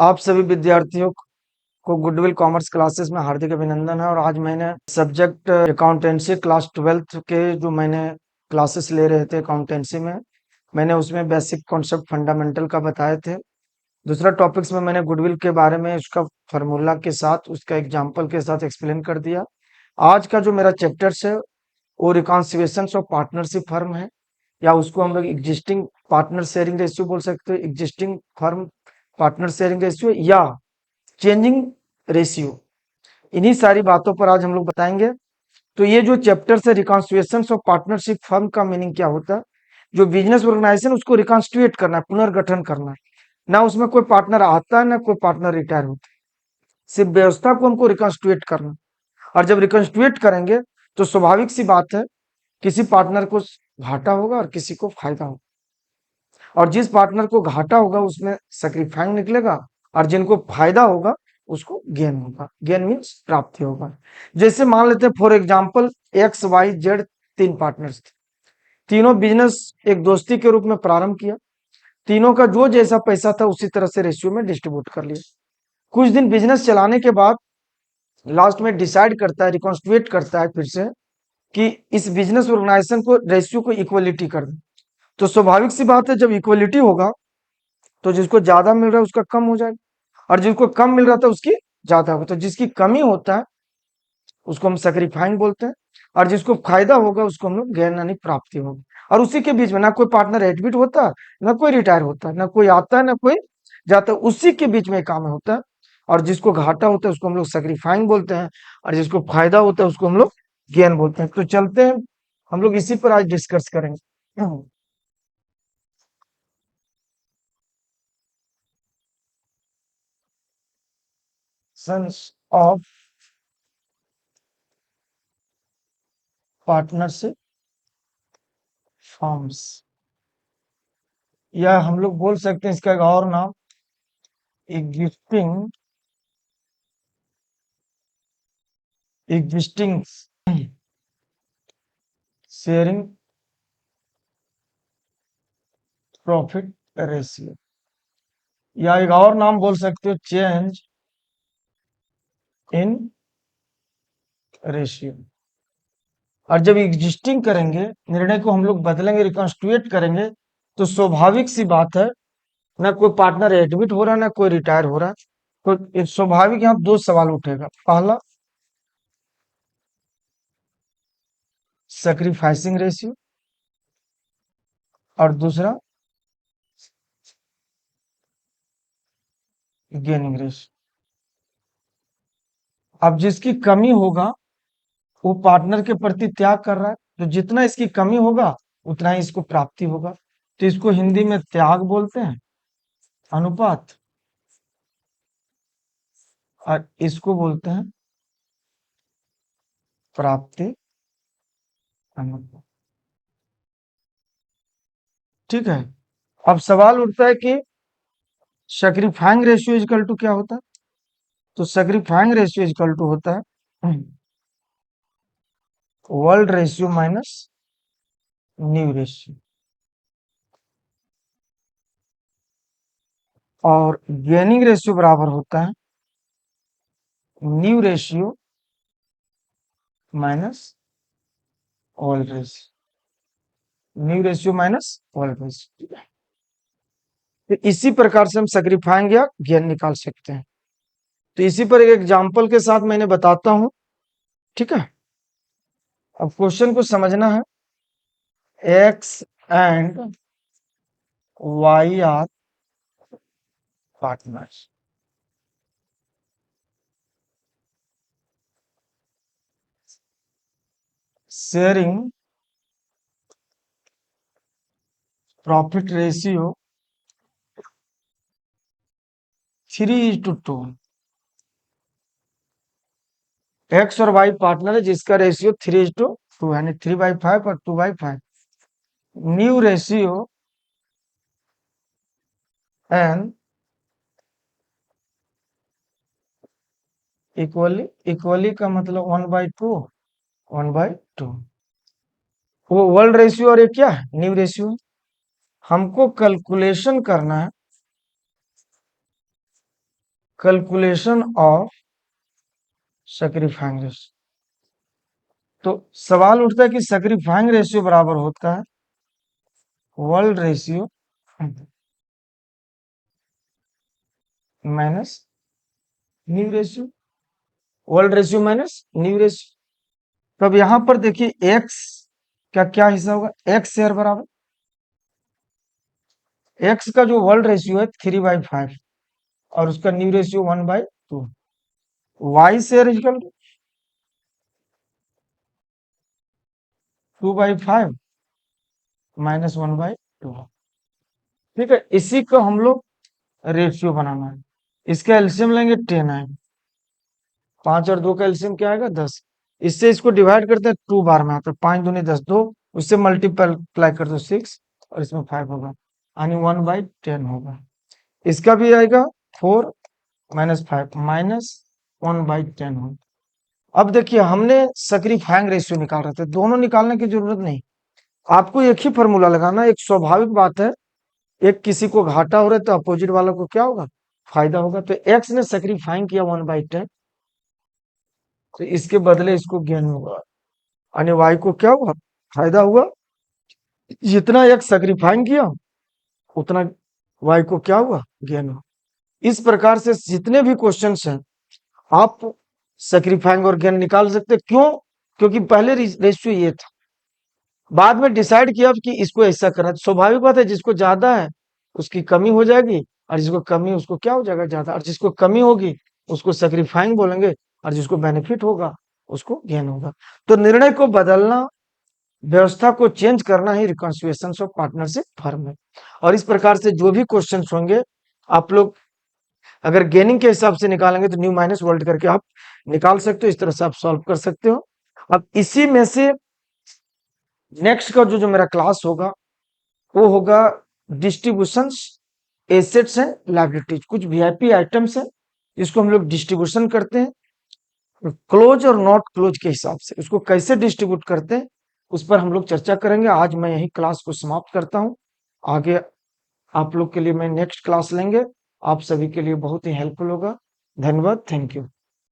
आप सभी विद्यार्थियों को गुडविल कॉमर्स क्लासेस में हार्दिक अभिनंदन है। और आज मैंने सब्जेक्ट अकाउंटेंसी क्लास 12th के जो मैंने क्लासेस ले रहे थे अकाउंटेंसी में, मैंने उसमें बेसिक कॉन्सेप्ट फंडामेंटल का बताए थे। दूसरा टॉपिक्स में मैंने गुडविल के बारे में उसका फार्मूला के साथ उसका एग्जाम्पल के साथ एक्सप्लेन कर दिया। आज का जो मेरा चैप्टर्स है वो रिकॉन्सिलिएशन ऑफ पार्टनरशिप फर्म है, या उसको हम लोग एग्जिस्टिंग पार्टनर शेयरिंग रेशियो बोल सकते हैं, existing firm partner sharing ratio या चेंजिंग रेशियो। इन्हीं सारी बातों पर आज हम लोग बताएंगे। तो ये जो चैप्टर है रिकॉन्स्टिट्यूशन ऑफ पार्टनरशिप फर्म का मीनिंग क्या होता है, जो बिजनेस ऑर्गेनाइजेशन उसको रिकॉन्स्टिट्यूट करना है, पुनर्गठन करना है। ना उसमें कोई पार्टनर आता है ना कोई पार्टनर रिटायर होता है, सिर्फ व्यवस्था को हमको रिकॉन्स्टिट्यूट करना है। और जब रिकॉन्स्टिट्यूट करेंगे तो स्वाभाविक सी बात है, किसी पार्टनर को घाटा होगा और किसी को फायदा होगा। और जिस पार्टनर को घाटा होगा उसमें सेक्रीफाइंग निकलेगा, और जिनको फायदा होगा उसको गेन होगा। गेन मीन्स प्राप्ति होगा। जैसे मान लेते हैं फॉर एग्जांपल XYZ तीन पार्टनर्स थे, तीनों बिजनेस एक दोस्ती के रूप में प्रारंभ किया। तीनों का जो जैसा पैसा था उसी तरह से रेशियो में डिस्ट्रीब्यूट कर लिया। कुछ दिन बिजनेस चलाने के बाद लास्ट में डिसाइड करता है, रिकॉन्स्टिट्यूट करता है फिर से कि इस बिजनेस ऑर्गेनाइजेशन को रेशियो को इक्वलिटी कर दे। तो स्वाभाविक सी बात है, जब इक्वलिटी होगा तो जिसको ज्यादा मिल रहा है उसका कम हो जाएगा, और जिसको कम मिल रहा था उसकी ज्यादा होगा। तो जिसकी कमी होता है उसको हम सैक्रिफाइंग बोलते हैं, और जिसको फायदा होगा उसको हम लोग गेन यानी प्राप्ति होगी। और उसी के बीच में ना कोई पार्टनर एडमिट होता है, ना कोई रिटायर होता है, ना कोई आता है ना कोई जाता है, उसी के बीच में काम होता है। और जिसको घाटा होता है उसको हम लोग सैक्रिफाइंग बोलते हैं, और जिसको फायदा होता है उसको हम लोग गेन बोलते हैं। तो चलते हैं, हम लोग इसी पर आज डिस्कस करेंगे। सन्स ऑफ पार्टनरशिप फॉर्म्स, या हम लोग बोल सकते हैं इसका एक और नाम existing existing sharing profit ratio, या एक और नाम बोल सकते हो चेंज इन रेशियो। और जब एग्जिस्टिंग करेंगे, निर्णय को हम लोग बदलेंगे, रिकॉन्स्टिट्यूट करेंगे, तो स्वाभाविक सी बात है ना कोई पार्टनर एडमिट हो रहा है ना कोई रिटायर हो रहा है। तो एक स्वाभाविक यहाँ दो सवाल उठेगा, पहला सैक्रिफाइसिंग रेशियो, और दूसरा गेनिंग रेशियो। अब जिसकी कमी होगा वो पार्टनर के प्रति त्याग कर रहा है, तो जितना इसकी कमी होगा उतना ही इसको प्राप्ति होगा। तो इसको हिंदी में त्याग बोलते हैं, अनुपात, और इसको बोलते हैं प्राप्ति अनुपात। ठीक है। अब सवाल उठता है कि सैक्रिफाइंग रेशियो इक्वल टू क्या होता है। तो सैक्रिफाइंग रेशियो इक्वल टू होता है world ratio minus new ratio. और गेनिंग रेशियो बराबर होता है new ratio minus old ratio. New ratio minus old ratio. तो इसी प्रकार से हम सैक्रिफाइंग या गेन निकाल सकते हैं। तो इसी पर एक एग्जांपल के साथ मैंने बताता हूं। ठीक है। अब क्वेश्चन को समझना है। X and Y are partners. Sharing profit ratio 3:2। X और वाई पार्टनर है जिसका रेशियो 3:2 यानी 3/5 और 2/5। New ratio in equally, equally का मतलब 1/2, 1/2। वो वर्ल्ड रेशियो और ये क्या है, न्यू रेशियो। हमको कैलकुलेशन करना है कैलकुलेशन ऑफ सैक्रिफाइंग रेशियो। तो सवाल उठता है कि सैक्रिफाइंग रेशियो बराबर होता है world ratio minus new ratio, world ratio minus new ratio. तो अब यहां पर देखिए एक्स का क्या हिस्सा होगा, एक्स शेयर बराबर एक्स का जो वर्ल्ड रेशियो है 3/5 और उसका new ratio 1/2। Y share equal 2/5 minus 1/2। ठीक है, इसी को हम लोग रेशियो बनाना है। इसका एलसीएम लेंगे 10 आएगा, 5 और 2 का एलसीएम क्या आएगा 10। इससे इसको डिवाइड करते हैं 2 बार में आता है, 5 दूनी 10, 2 उससे मल्टीप्लाई कर दो 6 और इसमें 5 होगा, यानी 1/10 होगा। इसका भी आएगा 4 माइनस 5 माइनस 1/10 होगा। अब देखिए हमने सैक्रिफाइंग रेशियो निकाल रहे थे, दोनों निकालने की जरूरत नहीं, आपको एक ही फॉर्मूला लगाना। एक स्वाभाविक बात है, एक किसी को घाटा हो रहा है तो अपोजिट वाला को क्या होगा, फायदा होगा। तो एक्स ने सैक्रिफाइंग किया 1/10, तो इसके बदले इसको गेन होगा, यानी वाई को क्या हुआ, फायदा हुआ। जितना एक्स सैक्रिफाइंग किया उतना वाई को क्या हुआ, गेन हुआ। इस प्रकार से जितने भी क्वेश्चंस हैं आप सैक्रिफाइंग और गेन निकाल सकते। क्यों? क्योंकि पहले रेशियो ये था, बाद में डिसाइड किया कि इसको ऐसा करना। स्वाभाविक बात है, जिसको ज्यादा है उसकी कमी हो जाएगी, और जिसको कमी उसको क्या हो जाएगा, ज्यादा। और जिसको कमी होगी उसको सैक्रिफाइंग बोलेंगे, और जिसको बेनिफिट होगा उसको गेन होगा। तो निर्णय को बदलना, व्यवस्था को चेंज करना ही रिकॉन्सिलिएशन ऑफ पार्टनरशिप फर्म है। और इस प्रकार से जो भी क्वेश्चन होंगे आप लोग अगर गेनिंग के हिसाब से निकालेंगे तो न्यू माइनस वर्ल्ड करके आप निकाल सकते हो, इस तरह से आप सॉल्व कर सकते हो। अब इसी में से नेक्स्ट का जो मेरा क्लास होगा वो होगा डिस्ट्रीब्यूशन एसेट्स एंड लायबिलिटीज। कुछ वीआईपी आइटम्स हैं जिसको हम लोग डिस्ट्रीब्यूशन करते हैं, क्लोज और नॉट क्लोज के हिसाब से उसको कैसे डिस्ट्रीब्यूट करते हैं उस पर हम लोग चर्चा करेंगे। आज मैं यही क्लास को समाप्त करता हूं, आगे आप लोग के लिए मैं नेक्स्ट क्लास लेंगे। आप सभी के लिए बहुत ही हेल्पफुल होगा। धन्यवाद, थैंक यू।